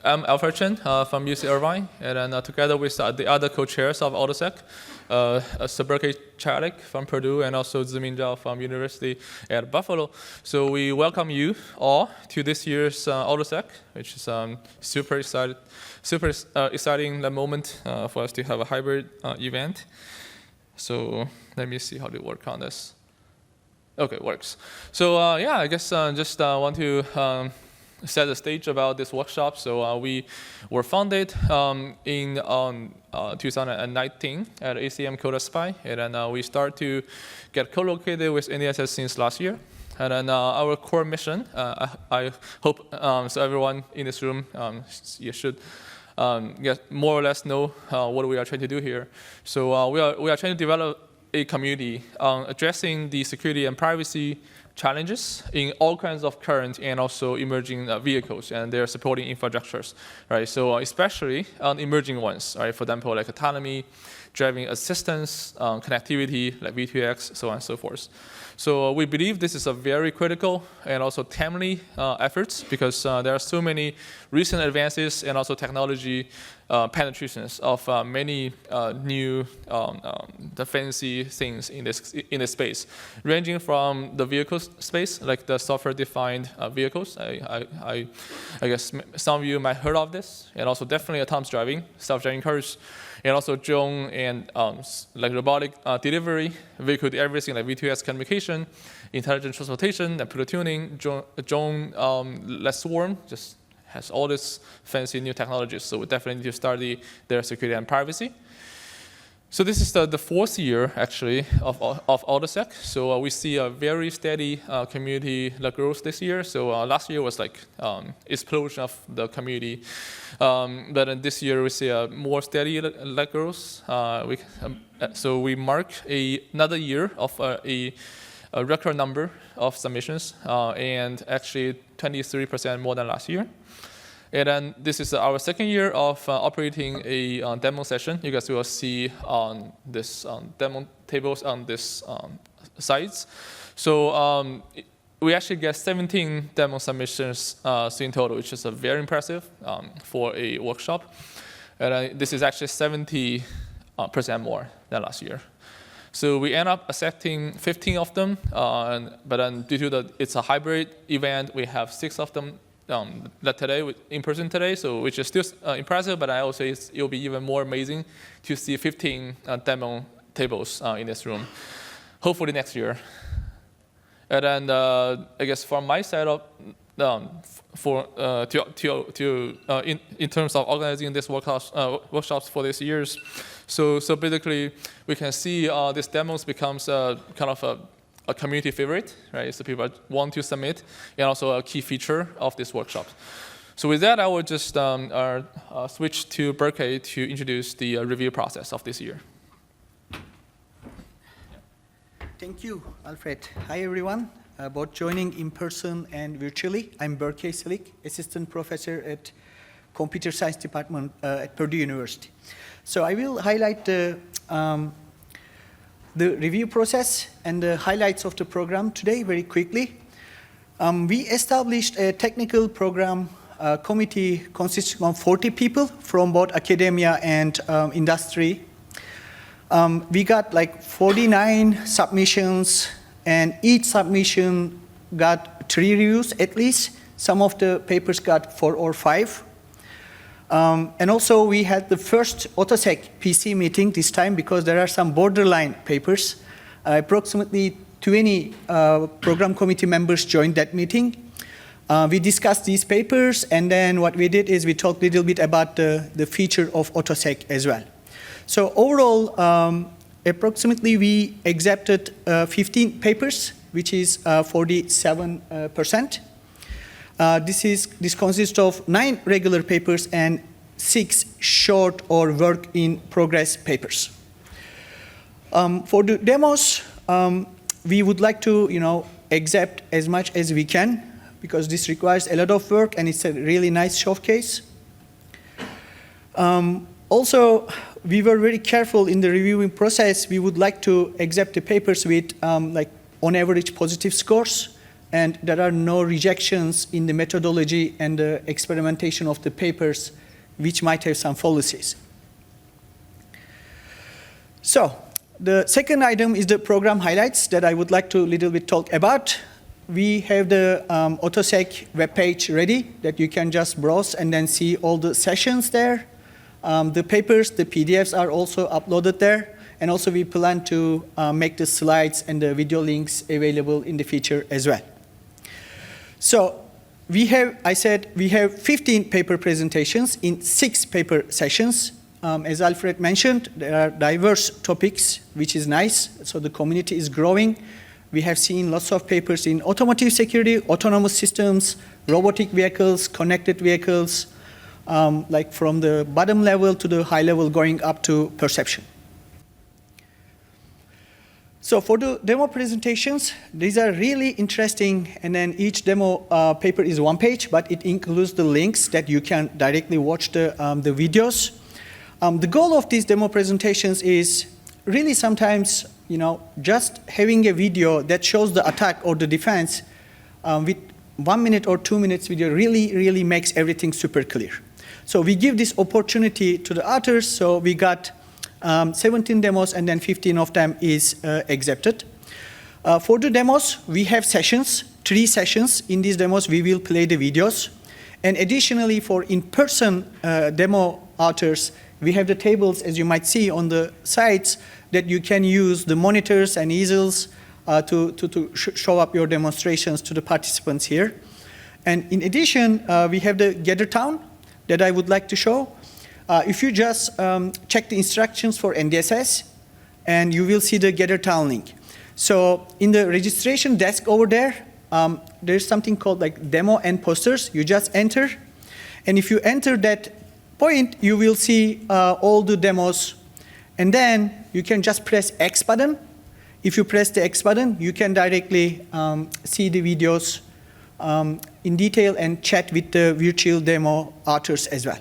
I'm Alfred Chen from UC Irvine, and then together with the other co-chairs of AutoSec, Berkay Celik from Purdue, and also Ziming Zhao from University at Buffalo. So we welcome you all to this year's AutoSec, which is super exciting moment for us to have a hybrid event. So let me see how to work on this. Okay, it works. So yeah, I guess just want to set the stage about this workshop. So we were founded in 2019 at ACM Coda Spy, and then we start to get co-located with NDSS since last year. And then our core mission, I hope so everyone in this room you should get more or less know what we are trying to do here. So we are trying to develop a community addressing the security and privacy challenges in all kinds of current and also emerging vehicles and their supporting infrastructures, right? So especially on emerging ones, right? For example, like autonomy, driving assistance, connectivity, like V2X, so on and so forth. So we believe this is a very critical and also timely efforts because there are so many recent advances and also technology penetrations of many new fancy things in this space, ranging from the vehicle space, like the software-defined vehicles. I guess some of you might have heard of this, and also definitely autonomous driving, self-driving cars, and also drone and like robotic delivery, vehicle to everything like V2X communication, intelligent transportation, and platooning, drone-less swarm, just has all this fancy new technologies. So we definitely need to study their security and privacy. So this is the fourth year, actually, of AutoSec. So we see a very steady community growth this year. So last year was like explosion of the community. But this year we see a more steady growth. So we mark another year of a record number of submissions, and actually 23% more than last year. And then this is our second year of operating a demo session. You guys will see on this demo tables on this sites. So we actually get 17 demo submissions in total, which is very impressive for a workshop. And this is actually 70% more than last year. So we end up accepting 15 of them, but then due to it's a hybrid event, we have 6 of them today, in person today, so which is still impressive, but I will say it'll be even more amazing to see 15 demo tables in this room, hopefully next year. And then I guess from my side of in terms of organizing this workshops for these years, so basically we can see these demos becomes kind of a community favorite, right? So people want to submit, and also a key feature of this workshop. So with that, I will just switch to Berkay to introduce the review process of this year. Thank you, Alfred. Hi, everyone. Both joining in person and virtually. I'm Berkay Celik, assistant professor at Computer Science Department at Purdue University. So I will highlight the review process and the highlights of the program today very quickly. We established a technical program committee consisting of 40 people from both academia and industry. We got like 49 submissions, and each submission got 3 reviews at least. Some of the papers got 4 or 5. And also we had the first AutoSec PC meeting this time because there are some borderline papers. Approximately 20 program committee members joined that meeting. We discussed these papers, and then what we did is we talked a little bit about the feature of AutoSec as well. So overall, approximately we accepted 15 papers, which is 47%. This consists of 9 regular papers and 6 short or work in progress papers. For the demos, we would like to, accept as much as we can because this requires a lot of work and it's a really nice showcase. Also, we were very careful in the reviewing process. We would like to accept the papers with like on average positive scores. and there are no rejections in the methodology and the experimentation of the papers, which might have some fallacies. So the second item is the program highlights that I would like to little bit talk about. We have the AutoSec webpage ready that you can just browse and then see all the sessions there. The papers, the PDFs are also uploaded there. And also we plan to make the slides and the video links available in the future as well. So we have, I said, we have 15 paper presentations in 6 paper sessions. As Alfred mentioned, there are diverse topics, which is nice. So the community is growing. We have seen lots of papers in automotive security, autonomous systems, robotic vehicles, connected vehicles, like from the bottom level to the high level going up to perception. So for the demo presentations, these are really interesting, and then each demo paper is 1 page, but it includes the links that you can directly watch the videos. The goal of these demo presentations is really sometimes, just having a video that shows the attack or the defense with 1 minute or 2 minutes video really makes everything super clear. So we give this opportunity to the authors, so we got 17 demos, and then 15 of them is accepted. For the demos, we have sessions, 3 sessions. In these demos, we will play the videos. And additionally, for in-person demo authors, we have the tables, as you might see on the sides, that you can use the monitors and easels to show up your demonstrations to the participants here. And in addition, we have the Gather Town that I would like to show. If you just check the instructions for NDSS, and you will see the Gather Town link. So in the registration desk over there, there's something called like demo and posters. You just enter, and if you enter that point, you will see all the demos, and then you can just press X button. If you press the X button, you can directly see the videos in detail and chat with the virtual demo authors as well.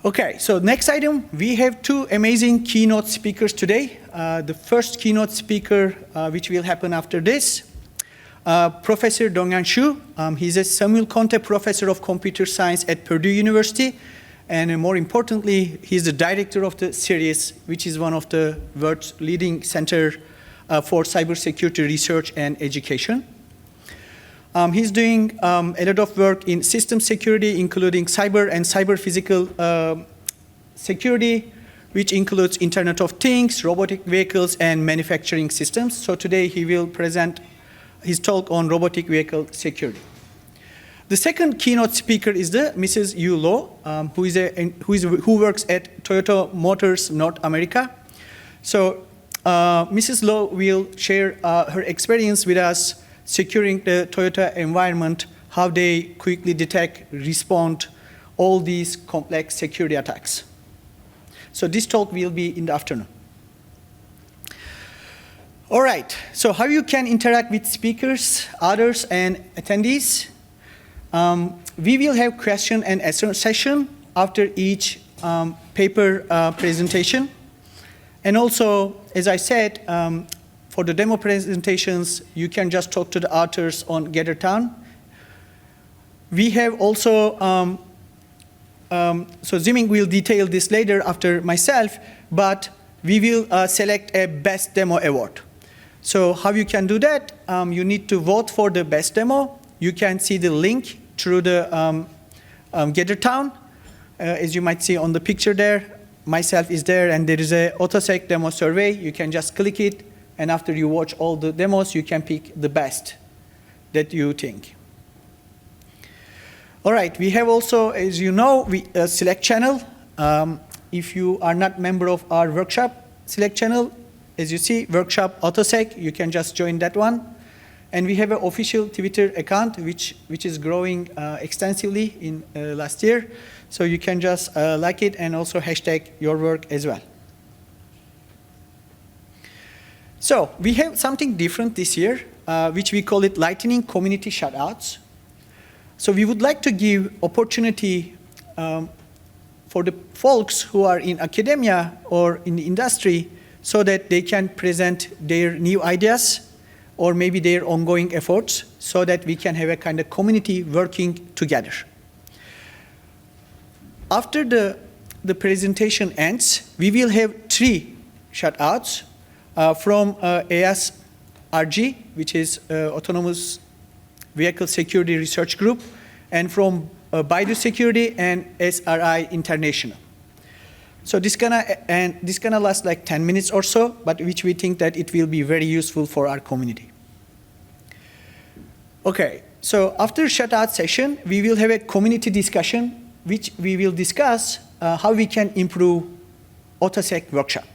Okay, so next item, we have 2 amazing keynote speakers today. The first keynote speaker, which will happen after this, Professor Dongyan Xu. He's a Samuel Conte Professor of Computer Science at Purdue University, and more importantly, he's the director of the series, which is one of the world's leading center for cybersecurity research and education. He's doing a lot of work in system security, including cyber and cyber-physical security, which includes Internet of Things, robotic vehicles, and manufacturing systems. So today he will present his talk on robotic vehicle security. The second keynote speaker is the Mrs. Yu Lo, who works at Toyota Motors North America. So Mrs. Lo will share her experience with us securing the Toyota environment, how they quickly detect, respond, all these complex security attacks. So this talk will be in the afternoon. All right, so how you can interact with speakers, others, and attendees. We will have question and answer session after each paper presentation. And also, as I said, for the demo presentations, you can just talk to the authors on Gather Town. We have also, so Ziming will detail this later after myself, but we will select a Best Demo Award. So how you can do that? You need to vote for the best demo. You can see the link through the Gather Town. As you might see on the picture there, myself is there, and there is a AutoSec demo survey. You can just click it, and after you watch all the demos, you can pick the best that you think. All right, we have also, as you know, a Celik channel. If you are not member of our workshop Celik channel, as you see, workshop AutoSec, you can just join that one. And we have an official Twitter account, which is growing extensively in last year. So you can just like it and also hashtag your work as well. So we have something different this year, which we call it Lightning Community Shoutouts. So we would like to give opportunity for the folks who are in academia or in the industry so that they can present their new ideas or maybe their ongoing efforts, so that we can have a kind of community working together. After the presentation ends, we will have 3 shout-outs from ASRG, which is Autonomous Vehicle Security Research Group, and from Baidu Security and SRI International. So this gonna last like 10 minutes or so, but which we think that it will be very useful for our community. Okay, so after shout-out session, we will have a community discussion, which we will discuss how we can improve AutoSec workshop.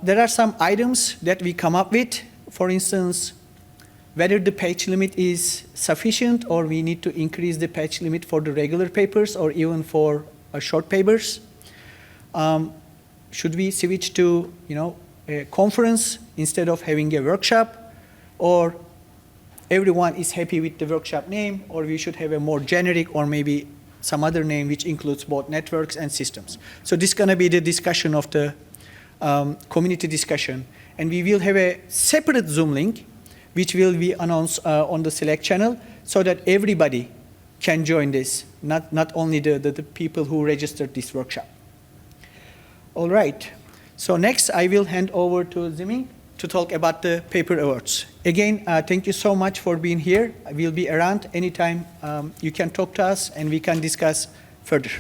There are some items that we come up with. For instance, whether the page limit is sufficient, or we need to increase the page limit for the regular papers or even for short papers. Should we switch to a conference instead of having a workshop, or everyone is happy with the workshop name, or we should have a more generic or maybe some other name which includes both networks and systems. So this is going to be the discussion of the community discussion. And we will have a separate Zoom link which will be announced on the Select channel, so that everybody can join this, not only the people who registered this workshop. All right, so next I will hand over to Ziming to talk about the paper awards. Again, thank you so much for being here. We'll be around anytime. You can talk to us and we can discuss further.